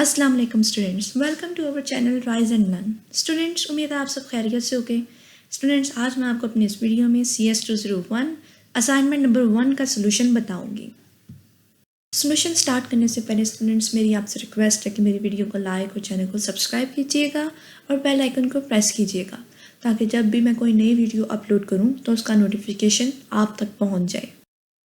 अस्सलाम वालेकुम students, welcome to our channel rise and learn. Students, उम्मीद है आप सब खैरियत से होंगे। स्टूडेंट्स, आज मैं आपको अपनी इस वीडियो में CS 201 असाइनमेंट नंबर 1 का सोल्यूशन बताऊंगी। सोल्यूशन स्टार्ट करने से पहले स्टूडेंट्स, मेरी आपसे रिक्वेस्ट है कि मेरी वीडियो को लाइक और चैनल को सब्सक्राइब कीजिएगा और बेल आइकन को प्रेस कीजिएगा ताकि जब भी मैं कोई नई वीडियो अपलोड करूँ तो उसका नोटिफिकेशन आप तक पहुँच जाए।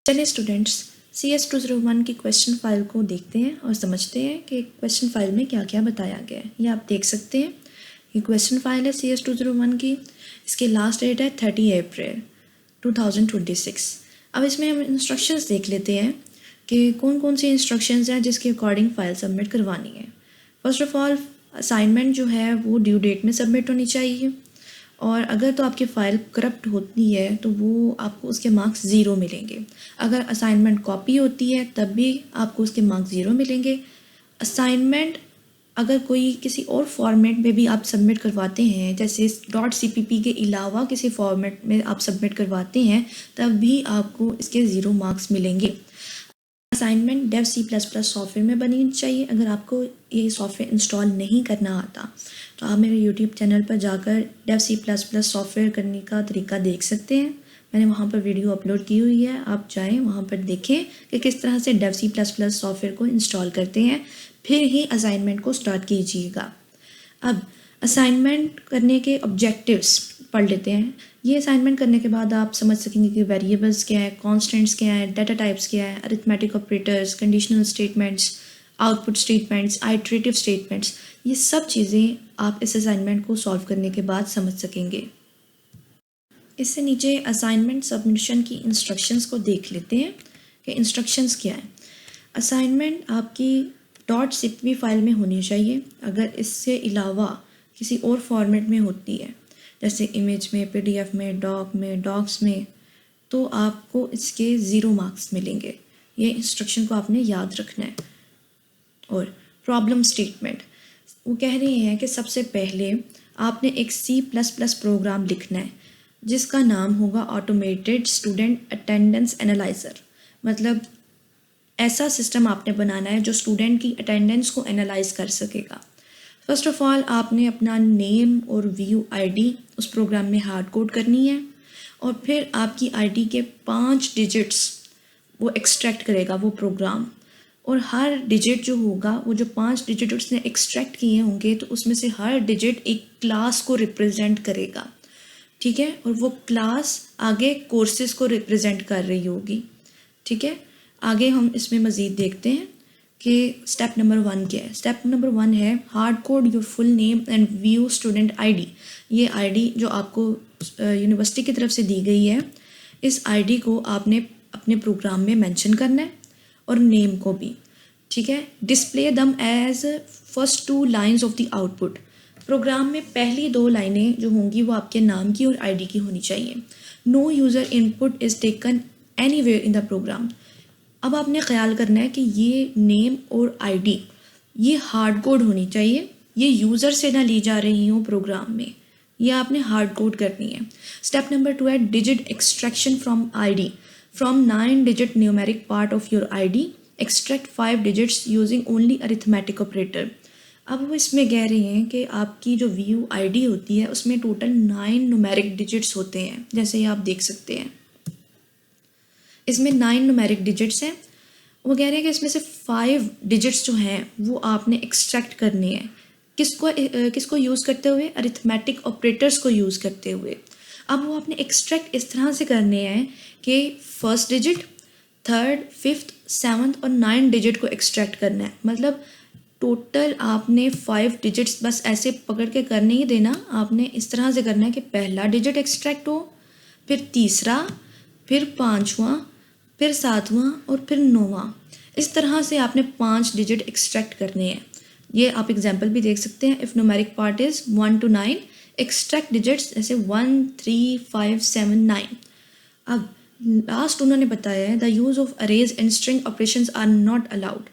चलिए स्टूडेंट्स, CS 201 की क्वेश्चन फाइल को देखते हैं और समझते हैं कि क्वेश्चन फाइल में क्या क्या बताया गया है। ये आप देख सकते हैं, ये क्वेश्चन फाइल है CS 201 की। इसकी लास्ट डेट है 30 अप्रैल 2026। अब इसमें हम इंस्ट्रक्शंस देख लेते हैं कि कौन कौन सी इंस्ट्रक्शंस हैं जिसके अकॉर्डिंग फ़ाइल सबमिट करवानी है। फर्स्ट ऑफ ऑल, असाइनमेंट जो है वो ड्यू डेट में सबमिट होनी चाहिए, और अगर तो आपकी फ़ाइल करप्ट होती है तो वो आपको उसके मार्क्स 0 मिलेंगे। अगर असाइनमेंट कॉपी होती है तब भी आपको उसके मार्क्स 0 मिलेंगे। असाइनमेंट अगर कोई किसी और फॉर्मेट में भी आप सबमिट करवाते हैं, जैसे .cpp के अलावा किसी फॉर्मेट में आप सबमिट करवाते हैं, तब भी आपको इसके 0 मार्क्स मिलेंगे। असाइनमेंट डेव C++ सॉफ्टवेयर में बनी चाहिए। अगर आपको ये सॉफ्टवेयर इंस्टॉल नहीं करना आता तो आप मेरे YouTube चैनल पर जाकर डेव C++ सॉफ्टवेयर करने का तरीका देख सकते हैं। मैंने वहाँ पर वीडियो अपलोड की हुई है, आप जाएं वहाँ पर देखें कि किस तरह से डेव C++ सॉफ्टवेयर को इंस्टॉल करते हैं, फिर ही असाइनमेंट को स्टार्ट कीजिएगा। अब असाइनमेंट करने के ऑब्जेक्टिव्स पढ़ लेते हैं। ये असाइनमेंट करने के बाद आप समझ सकेंगे कि वेरिएबल्स क्या है, कॉन्स्टेंट्स क्या है, डाटा टाइप्स क्या है, arithmetic operators, conditional statements, output statements, iterative statements, ये सब चीज़ें आप इस असाइनमेंट को सॉल्व करने के बाद समझ सकेंगे। इससे नीचे असाइनमेंट सबमिशन की इंस्ट्रक्शंस को देख लेते हैं कि इंस्ट्रक्शंस क्या है। असाइनमेंट आपकी .cpp फाइल में होनी चाहिए। अगर इससे अलावा किसी और फॉर्मेट में होती है, जैसे इमेज में, PDF में, डॉक में, डॉक्स में, तो आपको इसके 0 मार्क्स मिलेंगे। ये इंस्ट्रक्शन को आपने याद रखना है। और प्रॉब्लम स्टेटमेंट, वो कह रहे हैं कि सबसे पहले आपने एक C++ प्रोग्राम लिखना है जिसका नाम होगा ऑटोमेटेड स्टूडेंट अटेंडेंस एनालाइज़र। मतलब ऐसा सिस्टम आपने बनाना है जो स्टूडेंट की अटेंडेंस को एनालाइज कर सकेगा। फर्स्ट ऑफ ऑल, आपने अपना नेम और व्यू ID उस प्रोग्राम में हार्ड कोड करनी है, और फिर आपकी ID के 5 डिजिट्स वो एक्सट्रैक्ट करेगा वो प्रोग्राम। और हर डिजिट जो होगा, वो जो 5 डिजिट उसने एक्सट्रैक्ट किए होंगे, तो उसमें से हर डिजिट एक क्लास को रिप्रेजेंट करेगा, ठीक है। और वो क्लास आगे कोर्सेज को रिप्रेजेंट कर रही होगी, ठीक है। आगे हम इसमें मज़ीद देखते हैं कि स्टेप नंबर 1 क्या है। स्टेप नंबर 1 है hard code your full name and view student ID। ये ID जो आपको यूनिवर्सिटी की तरफ से दी गई है, इस ID को आपने अपने प्रोग्राम में मेंशन करना है, और नेम को भी, ठीक है। Display them as first 2 lines of the output. Program में पहली 2 लाइनें जो होंगी वो आपके नाम की और ID की होनी चाहिए। No user input is taken anywhere in the program. अब आपने ख्याल करना है कि ये नेम और ID ये हार्ड कोड होनी चाहिए, ये यूज़र से ना ली जा रही हो प्रोग्राम में, ये आपने हार्ड कोड करनी है। स्टेप नंबर 2 है digit extraction from ID। From 9 digit numeric part of your ID extract 5 digits using only arithmetic operator. अब वो इसमें कह रहे हैं कि आपकी जो व्यू ID होती है उसमें टोटल 9 न्यूमेरिक डिजिट्स होते हैं, जैसे ये आप देख सकते हैं। इसमें 9 न्यूमेरिक डिजिट्स हैं। वो कह रहे हैं कि इसमें से 5 डिजिट्स जो हैं वो आपने एक्सट्रैक्ट करने हैं। किसको यूज़ करते हुए? अरिथमेटिक ऑपरेटर्स को यूज़ करते हुए। अब वो आपने एक्सट्रैक्ट इस तरह से करने हैं कि first digit, 3rd, 5th, 7th और 9th डिजिट को एक्सट्रैक्ट करना है। मतलब टोटल आपने 5 डिजिट्स बस ऐसे पकड़ के कर नहीं देना, आपने इस तरह से करना है कि पहला डिजिट एक्सट्रैक्ट हो, फिर तीसरा, फिर 5वां, फिर 7वां और फिर 9वां। इस तरह से आपने 5 डिजिट एक्सट्रैक्ट करने हैं। ये आप एग्जांपल भी देख सकते हैं। If numeric part is 1 to 9, extract digits जैसे 1, 3, 5, 7, 9। अब लास्ट उन्होंने बताया है the use of arrays and string operations are not allowed.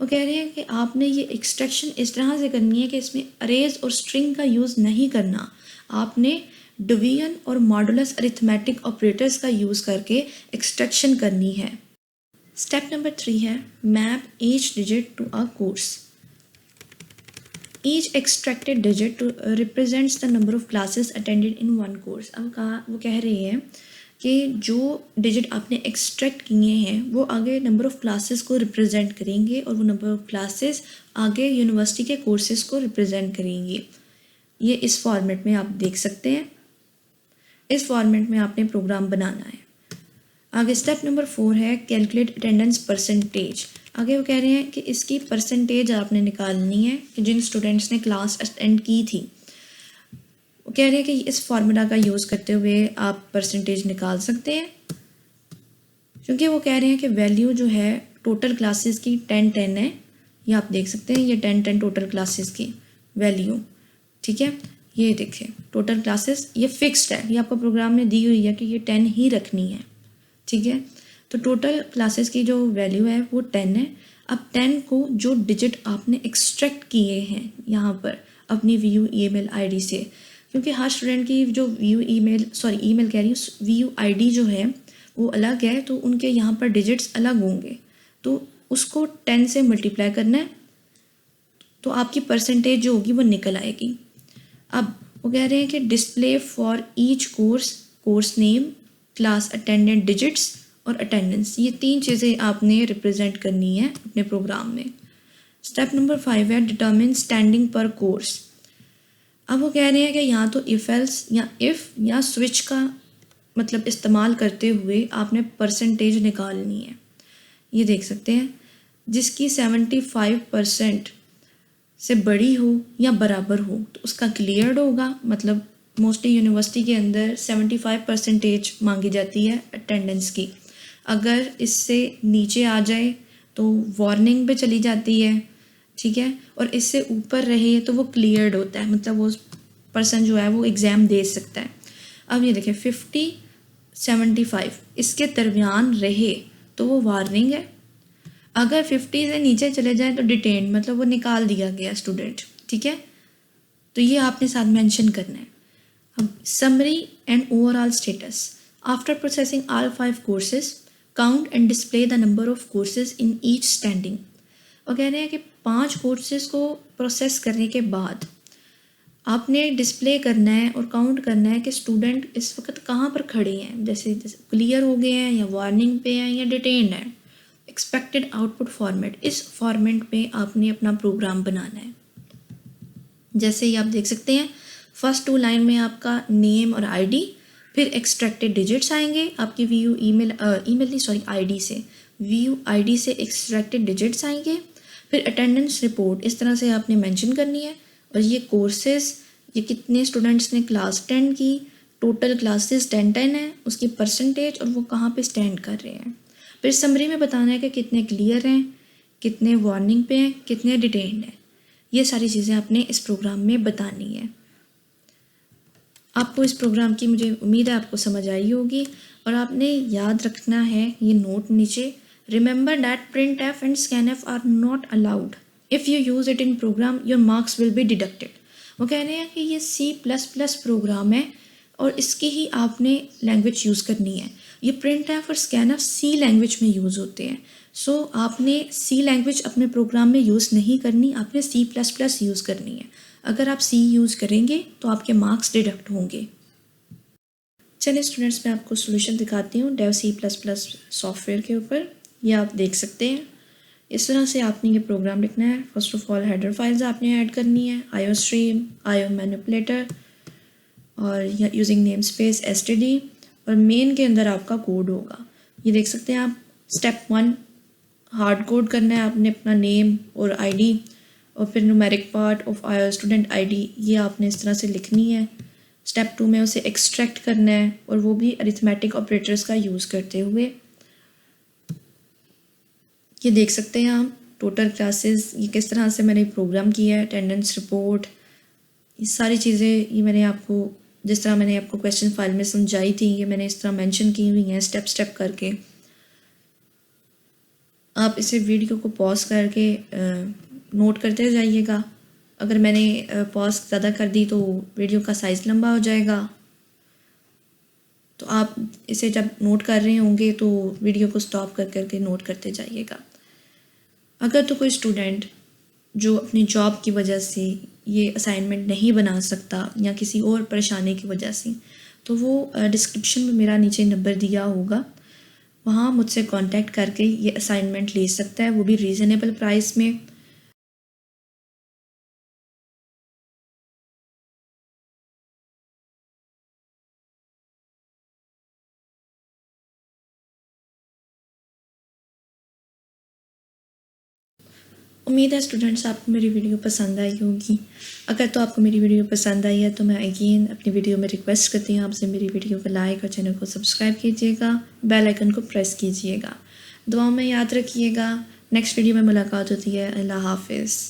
वो कह रहे हैं कि आपने ये एक्सट्रैक्शन इस तरह से करनी है कि इसमें अरेज और स्ट्रिंग का यूज़ नहीं करना। आपने डिवीजन और मॉडुलस अरिथमेटिक ऑपरेटर्स का यूज़ करके एक्सट्रैक्शन करनी है। स्टेप नंबर 3 है map each digit to a course. Each extracted digit represents the number of classes attended in one course. अब वो कह रही है कि जो डिजिट आपने एक्सट्रैक्ट किए हैं वो आगे नंबर ऑफ़ क्लासेस को रिप्रेजेंट करेंगे और वो नंबर ऑफ़ क्लासेस आगे यूनिवर्सिटी के कोर्सेज़ को रिप्रेजेंट करेंगे। ये इस फॉर्मेट में आप देख सकते हैं। इस फॉर्मेट में आपने प्रोग्राम बनाना है। आगे स्टेप नंबर 4 है कैलकुलेट अटेंडेंस परसेंटेज। आगे वो कह रहे हैं कि इसकी परसेंटेज आपने निकालनी है कि जिन स्टूडेंट्स ने क्लास अटेंड की थी। वो कह रहे हैं कि इस फार्मूला का यूज़ करते हुए आप परसेंटेज निकाल सकते हैं, क्योंकि वो कह रहे हैं कि वैल्यू जो है टोटल क्लासेस की 10-10 है। ये आप देख सकते हैं, ये 10-10 टोटल क्लासेस की वैल्यू, ठीक है। ये देखिए टोटल क्लासेस ये फिक्स्ड है, ये आपको प्रोग्राम में दी हुई है कि ये 10 ही रखनी है, ठीक है। तो टोटल क्लासेस की जो वैल्यू है वो 10 है। अब 10 को जो डिजिट आपने एक्सट्रैक्ट किए हैं यहाँ पर अपनी VU ईमेल आईडी से, क्योंकि हर स्टूडेंट की जो ईमेल कह रही हूँ VU आईडी जो है वो अलग है, तो उनके यहाँ पर डिजिट्स अलग होंगे, तो उसको 10 से मल्टीप्लाई करना है, तो आपकी परसेंटेज जो होगी वो निकल आएगी। अब वो कह रहे हैं कि display for each course name, class attendant digits और अटेंडेंस, ये 3 चीज़ें आपने रिप्रेजेंट करनी है अपने प्रोग्राम में। स्टेप नंबर 5 है डिटर्मिन स्टैंडिंग पर कोर्स। अब वो कह रहे हैं कि यहाँ तो इफ़ एल्स या इफ़ या स्विच का मतलब इस्तेमाल करते हुए आपने परसेंटेज निकालनी है। ये देख सकते हैं, जिसकी 75% से बड़ी हो या बराबर हो तो उसका क्लियर्ड होगा। मतलब मोस्टली यूनिवर्सिटी के अंदर 75% मांगी जाती है अटेंडेंस की। अगर इससे नीचे आ जाए तो वार्निंग पे चली जाती है, ठीक है, और इससे ऊपर रहे तो वो क्लियर्ड होता है, मतलब वो पर्सन जो है वो एग्ज़ाम दे सकता है। अब ये देखें 50-75 इसके दरमियान रहे तो वो वार्निंग है। अगर 50 से नीचे चले जाए तो डिटेन, मतलब वो निकाल दिया गया स्टूडेंट, ठीक है। तो ये आपने साथ मेंशन करना है। अब summary and overall status after processing all 5 courses count and display the number of courses in each standing. और कह रहे हैं कि 5 कोर्सेज को प्रोसेस करने के बाद आपने डिस्प्ले करना है और काउंट करना है कि स्टूडेंट इस वक्त कहाँ पर खड़े हैं, जैसे क्लियर हो गए हैं या वार्निंग पे हैं या डिटेन्ड है। एक्सपेक्टेड आउटपुट फॉर्मेट, इस फॉर्मेट में आपने अपना प्रोग्राम बनाना है। जैसे ही आप देख सकते हैं फर्स्ट 2 लाइन में आपका नेम और आईडी, फिर एक्सट्रैक्टेड डिजिट्स आएंगे आपकी VU आईडी से, VU आईडी से एक्सट्रैक्टेड डिजिट्स आएंगे, फिर अटेंडेंस रिपोर्ट इस तरह से आपने मेंशन करनी है, और ये कोर्सेज, ये कितने स्टूडेंट्स ने क्लास अटेंड की, टोटल क्लासेस 10-10 है, उसकी परसेंटेज और वो कहाँ पे स्टैंड कर रहे हैं। फिर समरी में बताना है कि कितने क्लियर हैं, कितने वार्निंग पे हैं, कितने डिटेन्ड हैं। ये सारी चीज़ें आपने इस प्रोग्राम में बतानी है। आपको इस प्रोग्राम की मुझे उम्मीद है आपको समझ आई होगी, और आपने याद रखना है ये नोट नीचे, remember that printf and scanf are not allowed. If you use it in program your marks will be deducted. वो कह रहे हैं कि ये C++ प्रोग्राम है और इसकी ही आपने लैंग्वेज यूज़ करनी है। ये printf और scanf C लैंग्वेज में यूज़ होते हैं, सो आपने C लैंग्वेज अपने प्रोग्राम में यूज़ नहीं करनी, आपने C++ यूज़ करनी है। अगर आप C यूज़ करेंगे तो आपके मार्क्स डिडक्ट होंगे। चलिए स्टूडेंट्स, मैं आपको सोल्यूशन दिखाती हूँ डेव C++ सॉफ्टवेयर के ऊपर। ये आप देख सकते हैं, इस तरह से आपने ये प्रोग्राम लिखना है। First of all header files आपने ऐड करनी है, IO स्ट्रीम, IO मैनिपुलेटर और यूजिंग नेम स्पेस std, और मेन के अंदर आपका कोड होगा। ये देख सकते हैं आप। स्टेप 1 हार्ड कोड करना है आपने अपना नेम और ID, और फिर numeric part of IO student ID ये आपने इस तरह से लिखनी है। स्टेप 2 में उसे एक्सट्रैक्ट करना है, और वो भी अरिथमेटिक ऑपरेटर्स का यूज़ करते हुए। ये देख सकते हैं आप टोटल क्लासेस, ये किस तरह से मैंने प्रोग्राम किया है, अटेंडेंस रिपोर्ट, ये सारी चीज़ें ये मैंने आपको जिस तरह मैंने आपको क्वेश्चन फाइल में समझाई थी, ये मैंने इस तरह मेंशन की हुई हैं स्टेप करके। आप इसे वीडियो को पॉज करके नोट करते जाइएगा। अगर मैंने पॉज ज़्यादा कर दी तो वीडियो का साइज़ लंबा हो जाएगा, तो आप इसे जब नोट कर रहे होंगे तो वीडियो को स्टॉप करके नोट करते जाइएगा। अगर तो कोई स्टूडेंट जो अपनी जॉब की वजह से ये असाइनमेंट नहीं बना सकता या किसी और परेशानी की वजह से, तो वो डिस्क्रिप्शन में मेरा नीचे नंबर दिया होगा, वहाँ मुझसे कांटेक्ट करके ये असाइनमेंट ले सकता है, वो भी रीज़नेबल प्राइस में। उम्मीद है स्टूडेंट्स आपको मेरी वीडियो पसंद आई होगी। अगर तो आपको मेरी वीडियो पसंद आई है तो मैं अगेन अपनी वीडियो में रिक्वेस्ट करती हूँ आपसे, मेरी वीडियो को लाइक और चैनल को सब्सक्राइब कीजिएगा, बेल आइकन को प्रेस कीजिएगा। दुआओं में याद रखिएगा। नेक्स्ट वीडियो में मुलाकात होती है। अल्लाह हाफिज़।